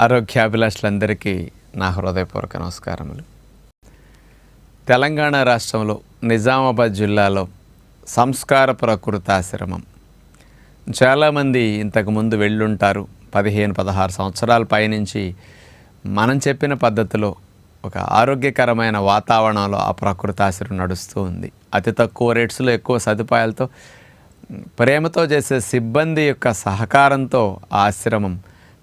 ఆరోగ్యాభిలాషులందరికీ నా హృదయపూర్వక నమస్కారములు. తెలంగాణ రాష్ట్రంలో నిజామాబాద్ జిల్లాలో సంస్కార ప్రకృతాశ్రమం చాలామంది ఇంతకుముందు వెళ్ళుంటారు. 15-16 సంవత్సరాల పైనుంచి మనం చెప్పిన పద్ధతిలో ఒక ఆరోగ్యకరమైన వాతావరణంలో ఆ ప్రకృతాశ్రమం నడుస్తూ ఉంది. అతి తక్కువ రేట్స్లో ఎక్కువ సదుపాయాలతో ప్రేమతో చేసే సిబ్బంది యొక్క సహకారంతో ఆ ఆశ్రమం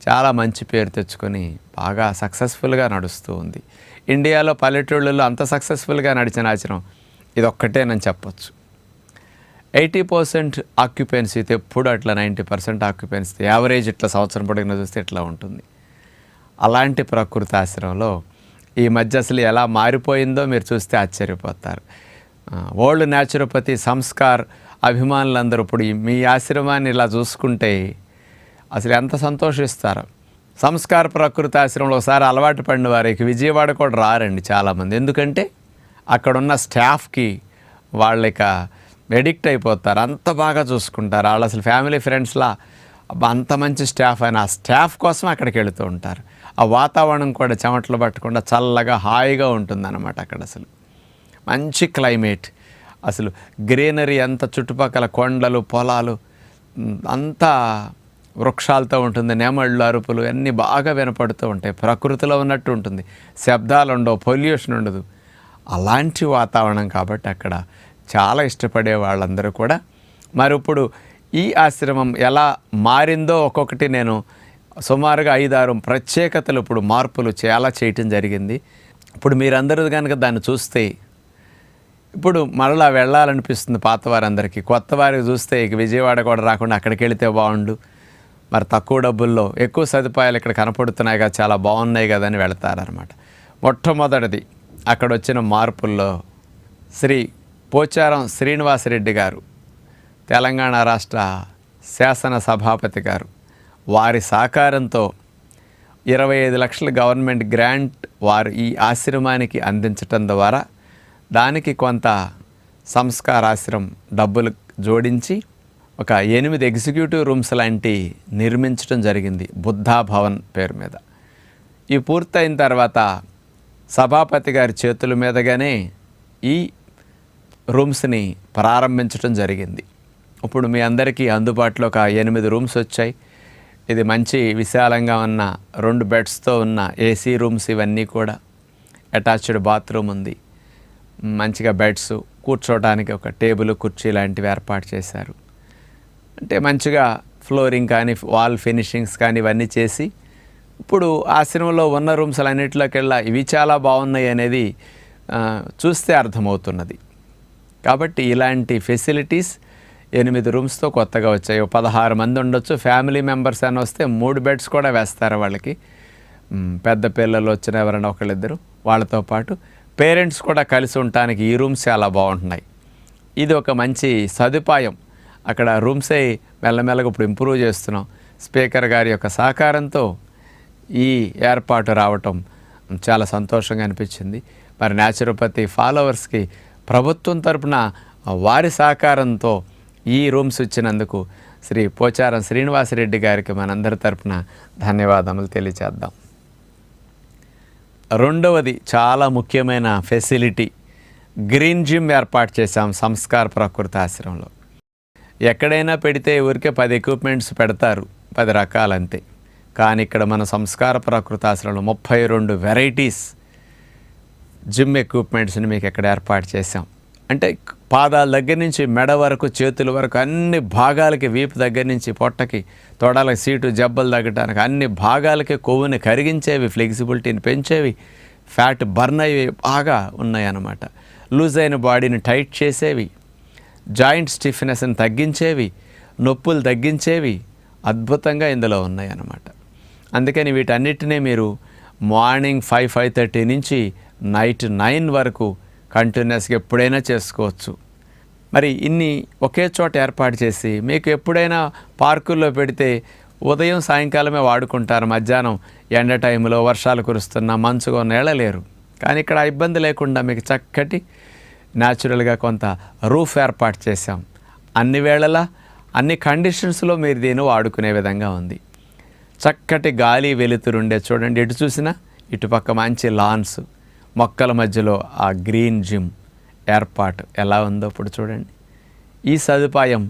చాలా మంచి పేరు తెచ్చుకొని బాగా సక్సెస్ఫుల్గా నడుస్తూ ఉంది. ఇండియాలో పల్లెటూళ్ళలో అంత సక్సెస్ఫుల్గా నడిచిన ఆశ్రమం ఇదొక్కటేనని చెప్పొచ్చు. 80% ఆక్యుపెన్సీతో ఎప్పుడు అట్లా 90% ఆక్యుపెన్సీ యావరేజ్ ఇట్లా సంవత్సరం పొడిగిన చూస్తే ఇట్లా ఉంటుంది. అలాంటి ప్రకృతి ఆశ్రమంలో ఈ మధ్య అసలు ఎలా మారిపోయిందో మీరు చూస్తే ఆశ్చర్యపోతారు. వరల్డ్ న్యాచురోపతి సంస్కార్ అభిమానులందరూ ఇప్పుడు మీ ఆశ్రమాన్ని ఇలా చూసుకుంటే అసలు ఎంత సంతోషిస్తారు. సంస్కార ప్రకృతి ఆశ్రమంలో ఒకసారి అలవాటు పడిన వారికి విజయవాడ కూడా రారండి చాలామంది. ఎందుకంటే అక్కడున్న స్టాఫ్కి వాళ్ళక ఎడిక్ట్ అయిపోతారు. అంత బాగా చూసుకుంటారు. వాళ్ళు అసలు ఫ్యామిలీ ఫ్రెండ్స్లా అంత మంచి స్టాఫ్ అయినా ఆ స్టాఫ్ కోసం అక్కడికి వెళుతూ ఉంటారు. ఆ వాతావరణం కూడా చెమటలు పట్టకుండా చల్లగా హాయిగా ఉంటుందన్నమాట. అక్కడ అసలు మంచి క్లైమేట్, అసలు గ్రీనరీ అంత చుట్టుపక్కల కొండలు పొలాలు అంతా వృక్షాలతో ఉంటుంది. నెమళ్ళు అరుపులు అన్నీ బాగా వినపడుతూ ఉంటాయి. ప్రకృతిలో ఉన్నట్టు ఉంటుంది. శబ్దాలు ఉండవు, పొల్యూషన్ ఉండదు. అలాంటి వాతావరణం కాబట్టి అక్కడ చాలా ఇష్టపడే వాళ్ళందరూ కూడా మరి ఇప్పుడు ఈ ఆశ్రమం ఎలా మారిందో ఒక్కొక్కటి నేను సుమారుగా 5-6 ప్రత్యేకతలు ఇప్పుడు మార్పులు చాలా చేయటం జరిగింది. ఇప్పుడు మీరందరూ కనుక దాన్ని చూస్తే ఇప్పుడు మరలా వెళ్ళాలనిపిస్తుంది పాత వారందరికీ. కొత్త వారికి చూస్తే ఇక విజయవాడ కూడా రాకుండా అక్కడికి వెళితే బాగుండు, మరి తక్కువ డబ్బుల్లో ఎక్కువ సదుపాయాలు ఇక్కడ కనపడుతున్నాయి కదా, చాలా బాగున్నాయి కదా అని వెళతారనమాట. మొట్టమొదటిది అక్కడ వచ్చిన మార్పుల్లో శ్రీ పోచారం శ్రీనివాసరెడ్డి గారు, తెలంగాణ రాష్ట్ర శాసన సభాపతి గారు, వారి సహకారంతో 25 లక్షల గవర్నమెంట్ గ్రాంట్ వారు ఈ ఆశ్రమానికి అందించటం ద్వారా దానికి కొంత సంస్కారాశ్రమం డబ్బులు జోడించి ఒక 8 ఎగ్జిక్యూటివ్ రూమ్స్ లాంటి నిర్మించడం జరిగింది బుద్ధా భవన్ పేరు మీద. ఇవి పూర్తయిన తర్వాత సభాపతి గారి చేతుల మీదుగానే ఈ రూమ్స్ని ప్రారంభించడం జరిగింది. ఇప్పుడు మీ అందరికీ అందుబాటులో ఒక 8 రూమ్స్ వచ్చాయి. ఇది మంచి విశాలంగా ఉన్న 2 బెడ్స్తో ఉన్న ఏసీ రూమ్స్, ఇవన్నీ కూడా అటాచ్డ్ బాత్రూమ్ ఉంది. మంచిగా బెడ్స్, కూర్చోవడానికి ఒక టేబుల్ కుర్చీ లాంటివి ఏర్పాటు చేశారు. అంటే మంచిగా ఫ్లోరింగ్ కానీ వాల్ ఫినిషింగ్స్ కానీ ఇవన్నీ చేసి ఇప్పుడు ఆశ్రమంలో ఉన్న రూమ్స్ అన్నింటిలోకి వెళ్ళా ఇవి చాలా బాగున్నాయి అనేది చూస్తే అర్థమవుతున్నది. కాబట్టి ఇలాంటి ఫెసిలిటీస్ 8 రూమ్స్తో కొత్తగా వచ్చాయి. 16 మంది ఉండొచ్చు. ఫ్యామిలీ మెంబర్స్ అని వస్తే 3 బెడ్స్ కూడా వేస్తారు వాళ్ళకి. పెద్ద పిల్లలు వచ్చిన ఎవరైనా ఒకళ్ళిద్దరు, వాళ్ళతో పాటు పేరెంట్స్ కూడా కలిసి ఉండటానికి ఈ రూమ్స్ చాలా బాగుంటున్నాయి. ఇది ఒక మంచి సదుపాయం. అక్కడ రూమ్సే మెల్లమెల్లగా ఇప్పుడు ఇంప్రూవ్ చేస్తున్నాం. స్పీకర్ గారి యొక్క సహకారంతో ఈ ఏర్పాటు రావటం చాలా సంతోషంగా అనిపించింది. మరి న్యాచురోపతి ఫాలోవర్స్కి ప్రభుత్వం తరపున వారి సహకారంతో ఈ రూమ్స్ ఇచ్చినందుకు శ్రీ పోచారం శ్రీనివాసరెడ్డి గారికి మనందరి తరపున ధన్యవాదములు తెలియచేద్దాం. రెండవది చాలా ముఖ్యమైన ఫెసిలిటీ, గ్రీన్ జిమ్ ఏర్పాటు చేశాం సంస్కార ప్రకృతి ఆశ్రమంలో. ఎక్కడైనా పెడితే ఊరికే 10 ఎక్విప్మెంట్స్ పెడతారు, 10 రకాలంతే. కానీ ఇక్కడ మన సంస్కార ప్రకృతి ఆశ్రమంలో 32 వెరైటీస్ జిమ్ ఎక్విప్మెంట్స్ని మీకు ఇక్కడ ఏర్పాటు చేశాం. అంటే పాదాల దగ్గర నుంచి మెడ వరకు, చేతుల వరకు అన్ని భాగాలకి, వీపు దగ్గర నుంచి పొట్టకి, తొడలకి, సీటు జబ్బలు తగ్గడానికి అన్ని భాగాలకి కొవ్వుని కరిగించేవి, ఫ్లెక్సిబిలిటీని పెంచేవి, ఫ్యాట్ బర్న్ అయ్యేవి బాగా ఉన్నాయన్నమాట. లూజ్ అయిన బాడీని టైట్ చేసేవి, జాయింట్ స్టిఫ్నెస్ని తగ్గించేవి, నొప్పులు తగ్గించేవి అద్భుతంగా ఇందులో ఉన్నాయన్నమాట. అందుకని వీటన్నిటినీ మీరు మార్నింగ్ 5-5:30 నుంచి నైట్ 9 వరకు కంటిన్యూస్గా ఎప్పుడైనా చేసుకోవచ్చు. మరి ఇన్ని ఒకే చోట ఏర్పాటు చేసి మీకు ఎప్పుడైనా పార్కుల్లో పెడితే ఉదయం సాయంకాలమే వాడుకుంటారు. మధ్యాహ్నం ఎండ టైంలో వర్షాలు కురుస్తున్నా మంచుగా నేలలేరు. కానీ ఇక్కడ ఇబ్బంది లేకుండా మీకు చక్కటి న్యాచురల్గా కొంత రూఫ్ ఏర్పాటు చేశాం. అన్ని వేళలా అన్ని కండిషన్స్లో మీరు దీన్ని వాడుకునే విధంగా ఉంది. చక్కటి గాలి వెలుతురుండే చూడండి, ఎటు చూసినా ఇటుపక్క మంచి లాన్స్, మొక్కల మధ్యలో ఆ గ్రీన్ జిమ్ ఏర్పాటు ఎలా ఉందో ఇప్పుడు చూడండి. ఈ సదుపాయం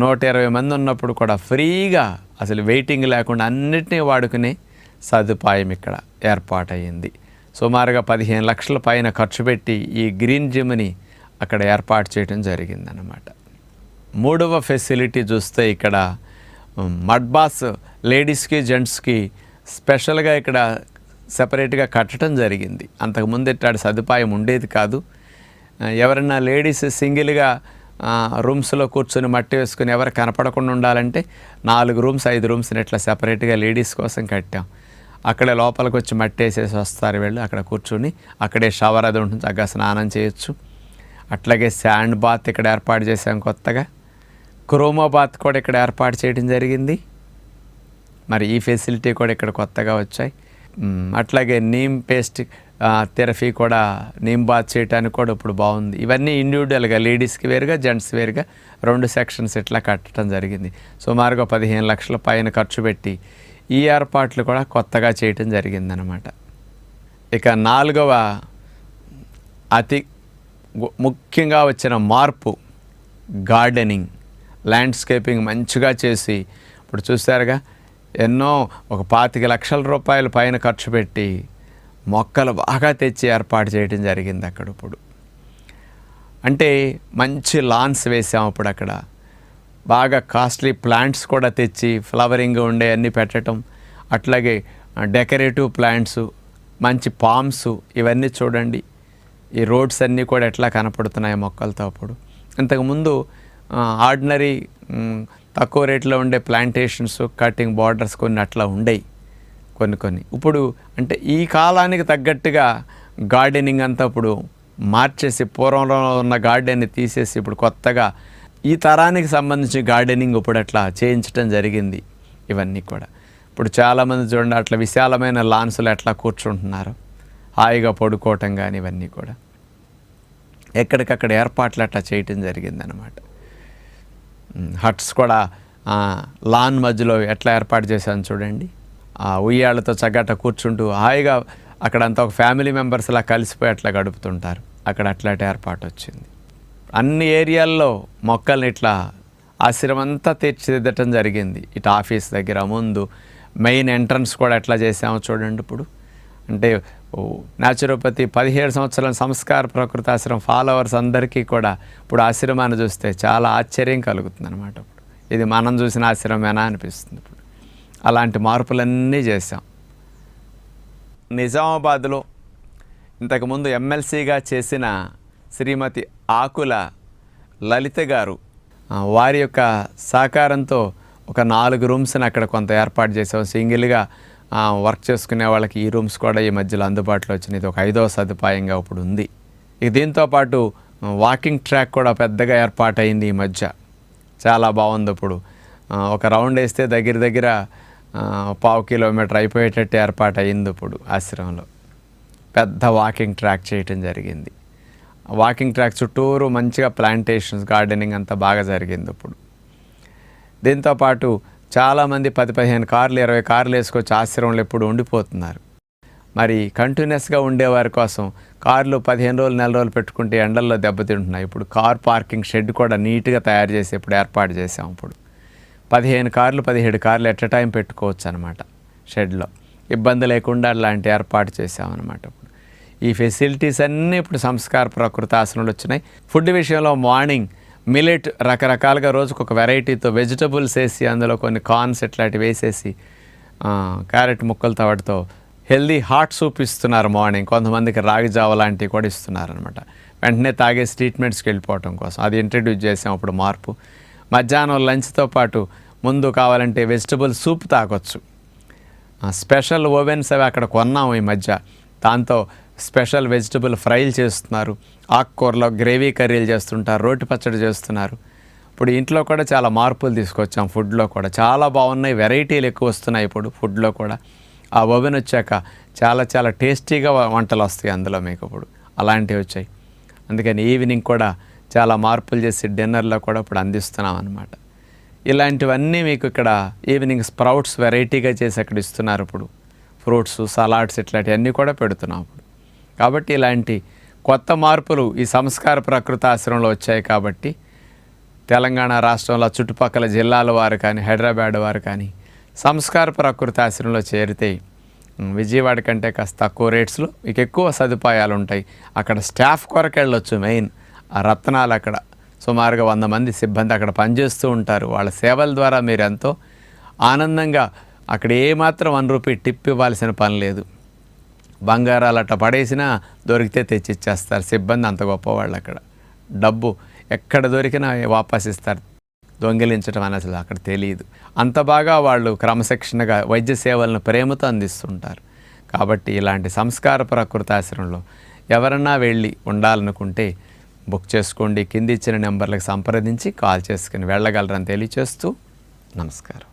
120 మంది ఉన్నప్పుడు కూడా ఫ్రీగా అసలు వెయిటింగ్ లేకుండా అన్నిటినీ వాడుకునే సదుపాయం ఇక్కడ ఏర్పాటయ్యింది. సుమారుగా 15 లక్షల పైన ఖర్చు పెట్టి ఈ గ్రీన్ జిమ్ని అక్కడ ఏర్పాటు చేయడం జరిగిందన్నమాట. మూడవ ఫెసిలిటీ చూస్తే ఇక్కడ మడ్ బాస్ లేడీస్కి జెంట్స్కి స్పెషల్గా ఇక్కడ సెపరేట్గా కట్టడం జరిగింది. అంతకుముందు ఇట్లాంటి సదుపాయం ఉండేది కాదు. ఎవరైనా లేడీస్ సింగిల్గా రూమ్స్లో కూర్చొని మట్టి వేసుకుని ఎవరు కనపడకుండా ఉండాలంటే 4 రూమ్స్ 5 రూమ్స్ని ఇట్లా సెపరేట్గా లేడీస్ కోసం కట్టాం. అక్కడే లోపలికి వచ్చి మట్టి వేసేసి వస్తారు వీళ్ళు, అక్కడ కూర్చొని అక్కడే షవర్ అది ఉంటుంది, చక్కగా స్నానం చేయొచ్చు. అట్లాగే శాండ్ బాత్ ఇక్కడ ఏర్పాటు చేసాం కొత్తగా. క్రోమో బాత్ కూడా ఇక్కడ ఏర్పాటు చేయడం జరిగింది. మరి ఈ ఫెసిలిటీ కూడా ఇక్కడ కొత్తగా వచ్చాయి. అట్లాగే నీమ్ పేస్ట్ థెరపీ కూడా, నీమ్ బాత్ చేయడానికి కూడా ఇప్పుడు బాగుంది. ఇవన్నీ ఇండివిజువల్గా లేడీస్కి వేరుగా జెంట్స్ వేరుగా 2 సెక్షన్స్ ఇట్లా కట్టడం జరిగింది. సుమారుగా 15 లక్షల పైన ఖర్చు పెట్టి ఈ ఏర్పాట్లు కూడా కొత్తగా చేయటం జరిగిందనమాట. ఇక 4వ అతి ముఖ్యంగా వచ్చిన మార్పు గార్డెనింగ్, ల్యాండ్స్కేపింగ్ మంచిగా చేసి ఇప్పుడు చూసారుగా ఎన్నో ఒక 25 లక్షల రూపాయల పైన ఖర్చు పెట్టి మొక్కలు బాగా తెచ్చి ఏర్పాటు చేయడం జరిగింది అక్కడ. ఇప్పుడు అంటే మంచి లాన్స్ వేసాం అప్పుడు అక్కడ, బాగా కాస్ట్లీ ప్లాంట్స్ కూడా తెచ్చి ఫ్లవరింగ్ ఉండే అన్నీ పెట్టడం, అట్లాగే డెకరేటివ్ ప్లాంట్స్, మంచి పామ్స్, ఇవన్నీ చూడండి. ఈ రోడ్స్ అన్నీ కూడా ఎట్లా కనపడుతున్నాయి మొక్కలతో. అప్పుడు ఇంతకుముందు ఆర్డినరీ తక్కువ రేట్లో ఉండే ప్లాంటేషన్స్, కటింగ్ బార్డర్స్ కొన్ని అట్లా ఉండేవి కొన్ని. ఇప్పుడు అంటే ఈ కాలానికి తగ్గట్టుగా గార్డెనింగ్ అంతా ఇప్పుడు మార్చేసి పూర్వంలో ఉన్న గార్డెన్ని తీసేసి ఇప్పుడు కొత్తగా ఈ తరానికి సంబంధించి గార్డెనింగ్ ఇప్పుడు అట్లా చేయించడం జరిగింది. ఇవన్నీ కూడా ఇప్పుడు చాలామంది చూడండి అట్లా విశాలమైన లాన్స్లో ఎట్లా కూర్చుంటున్నారు, హాయిగా పడుకోవటం కానీ ఇవన్నీ కూడా ఎక్కడికక్కడ ఏర్పాట్లు అట్లా చేయటం జరిగిందనమాట. హట్స్ కూడా లాన్ మధ్యలో ఎట్లా ఏర్పాటు చేశాను చూడండి. ఉయ్యాళ్ళతో చక్కట కూర్చుంటూ హాయిగా అక్కడంతా ఒక ఫ్యామిలీ మెంబర్స్ అలా కలిసిపోయి అట్లా గడుపుతుంటారు. అక్కడ అట్లాంటి ఏర్పాటు వచ్చింది. అన్ని ఏరియాల్లో మొక్కల్ని ఇట్లా ఆశ్రమం అంతా తీర్చిదిద్దటం జరిగింది. ఇటు ఆఫీస్ దగ్గర ముందు మెయిన్ ఎంట్రన్స్ కూడా ఎట్లా చేసామో చూడండి. ఇప్పుడు అంటే న్యాచురోపతి 17 సంవత్సరాల సంస్కార ప్రకృతి ఆశ్రమం ఫాలోవర్స్ అందరికీ కూడా ఇప్పుడు ఆశ్రమాన్ని చూస్తే చాలా ఆశ్చర్యం కలుగుతుంది అనమాట. ఇప్పుడు ఇది మనం చూసిన ఆశ్రమేనా అనిపిస్తుంది. ఇప్పుడు అలాంటి మార్పులన్నీ చేశాం. నిజామాబాద్లో ఇంతకుముందు ఎమ్మెల్సీగా చేసిన శ్రీమతి ఆకుల లలిత గారు వారి యొక్క సహకారంతో ఒక 4 రూమ్స్ని అక్కడ కొంత ఏర్పాటు చేసాం. సింగిల్గా వర్క్ చేసుకునే వాళ్ళకి ఈ రూమ్స్ కూడా ఈ మధ్యలో అందుబాటులో వచ్చినాయి. ఇది ఒక 5వ సదుపాయంగా ఇప్పుడు ఉంది. ఇక దీంతోపాటు వాకింగ్ ట్రాక్ కూడా పెద్దగా ఏర్పాటైంది ఈ మధ్య, చాలా బాగుంది. ఇప్పుడు ఒక రౌండ్ వేస్తే దగ్గర 1/2 కిలోమీటర్ అయిపోయేటట్టు ఏర్పాటు అయింది. ఇప్పుడు ఆశ్రమంలో పెద్ద వాకింగ్ ట్రాక్ చేయటం జరిగింది. వాకింగ్ ట్రాక్ చుట్టూరు మంచిగా ప్లాంటేషన్స్, గార్డెనింగ్ అంతా బాగా జరిగింది. ఇప్పుడు దీంతోపాటు చాలామంది 10-15 కార్లు 20 కార్లు వేసుకొచ్చి ఆశ్రమంలో ఎప్పుడు ఉండిపోతున్నారు. మరి కంటిన్యూస్గా ఉండేవారి కోసం కార్లు 15 రోజులు 1 నెల రోజులు పెట్టుకుంటే ఎండల్లో దెబ్బతింటున్నాయి. ఇప్పుడు కార్ పార్కింగ్ షెడ్ కూడా నీట్గా తయారు చేసి ఇప్పుడు ఏర్పాటు చేసాం. ఇప్పుడు 15 కార్లు 17 కార్లు ఎట్ ఎ టైం పెట్టుకోవచ్చు అనమాట షెడ్లో, ఇబ్బంది లేకుండా అలాంటి ఏర్పాటు చేసామన్నమాట. ఇప్పుడు ఈ ఫెసిలిటీస్ అన్నీ ఇప్పుడు సంస్కార ప్రకృతి ఆశ్రమంలో వచ్చినాయి. ఫుడ్ విషయంలో మార్నింగ్ మిల్లెట్ రకరకాలుగా రోజుకు ఒక వెరైటీతో వెజిటబుల్స్ వేసి అందులో కొన్ని కార్న్స్ ఇట్లాంటివి వేసేసి క్యారెట్ ముక్కలతో వాటితో హెల్దీ హాట్ సూప్ ఇస్తున్నారు మార్నింగ్. కొంతమందికి రాగి జావ లాంటివి కూడా ఇస్తున్నారు అనమాట, వెంటనే తాగేసి ట్రీట్మెంట్స్కి వెళ్ళిపోవటం కోసం. అది ఇంట్రడ్యూస్ చేసాం ఇప్పుడు మార్పు. మధ్యాహ్నం లంచ్తో పాటు ముందు కావాలంటే వెజిటబుల్ సూప్ తాగొచ్చు. స్పెషల్ ఓవెన్స్ అవి అక్కడ కొన్నాము ఈ మధ్య, దాంతో స్పెషల్ వెజిటబుల్ ఫ్రైలు చేస్తున్నారు, ఆకుకూరలో గ్రేవీ కర్రీలు చేస్తుంటారు, రోటి పచ్చడి చేస్తున్నారు. ఇప్పుడు ఇంట్లో కూడా చాలా మార్పులు తీసుకొచ్చాం. ఫుడ్లో కూడా చాలా బాగున్నాయి, వెరైటీలు ఎక్కువ వస్తున్నాయి ఇప్పుడు ఫుడ్లో కూడా. ఆ ఓవెన్ వచ్చాక చాలా టేస్టీగా వంటలు వస్తాయి అందులో మీకు ఇప్పుడు, అలాంటివి వచ్చాయి. అందుకని ఈవినింగ్ కూడా చాలా మార్పులు చేసి డిన్నర్లో కూడా ఇప్పుడు అందిస్తున్నాం అన్నమాట. ఇలాంటివన్నీ మీకు ఇక్కడ ఈవినింగ్ స్ప్రౌట్స్ వెరైటీగా చేసి అక్కడ ఇస్తున్నారు. ఇప్పుడు ఫ్రూట్స్, సలాడ్స్ ఇట్లాంటివన్నీ కూడా పెడుతున్నాం ఇప్పుడు. కాబట్టి ఇలాంటి కొత్త మార్పులు ఈ సంస్కార ప్రకృతి ఆశ్రమంలో వచ్చాయి. కాబట్టి తెలంగాణ రాష్ట్రంలో చుట్టుపక్కల జిల్లాల వారు కానీ, హైదరాబాద్ వారు కానీ సంస్కార ప్రకృతి ఆశ్రమంలో చేరితే విజయవాడ కంటే కాస్త తక్కువ రేట్స్లో మీకు ఎక్కువ సదుపాయాలు ఉంటాయి. అక్కడ స్టాఫ్ కొరకు వెళ్ళొచ్చు. మెయిన్ ఆ రత్నాలు అక్కడ సుమారుగా 100 మంది సిబ్బంది అక్కడ పనిచేస్తూ ఉంటారు. వాళ్ళ సేవల ద్వారా మీరు ఎంతో ఆనందంగా అక్కడ ఏమాత్రం 1 రూపీ టిప్ ఇవ్వాల్సిన పని లేదు. బంగారాలు అట్ట పడేసినా దొరికితే తెచ్చిచ్చేస్తారు. సిబ్బంది అంత గొప్పవాళ్ళు. అక్కడ డబ్బు ఎక్కడ దొరికినా వాపస్ ఇస్తారు. దొంగిలించడం అని అసలు అక్కడ తెలియదు. అంత బాగా వాళ్ళు క్రమశిక్షణగా వైద్య సేవలను ప్రేమతో అందిస్తుంటారు. కాబట్టి ఇలాంటి సంస్కార ప్రకృతి ఆశ్రమంలో ఎవరన్నా వెళ్ళి ఉండాలనుకుంటే బుక్ చేసుకోండి. కింది ఇచ్చిన నెంబర్లకు సంప్రదించి కాల్ చేసుకుని వెళ్ళగలరని తెలియచేస్తూ నమస్కారం.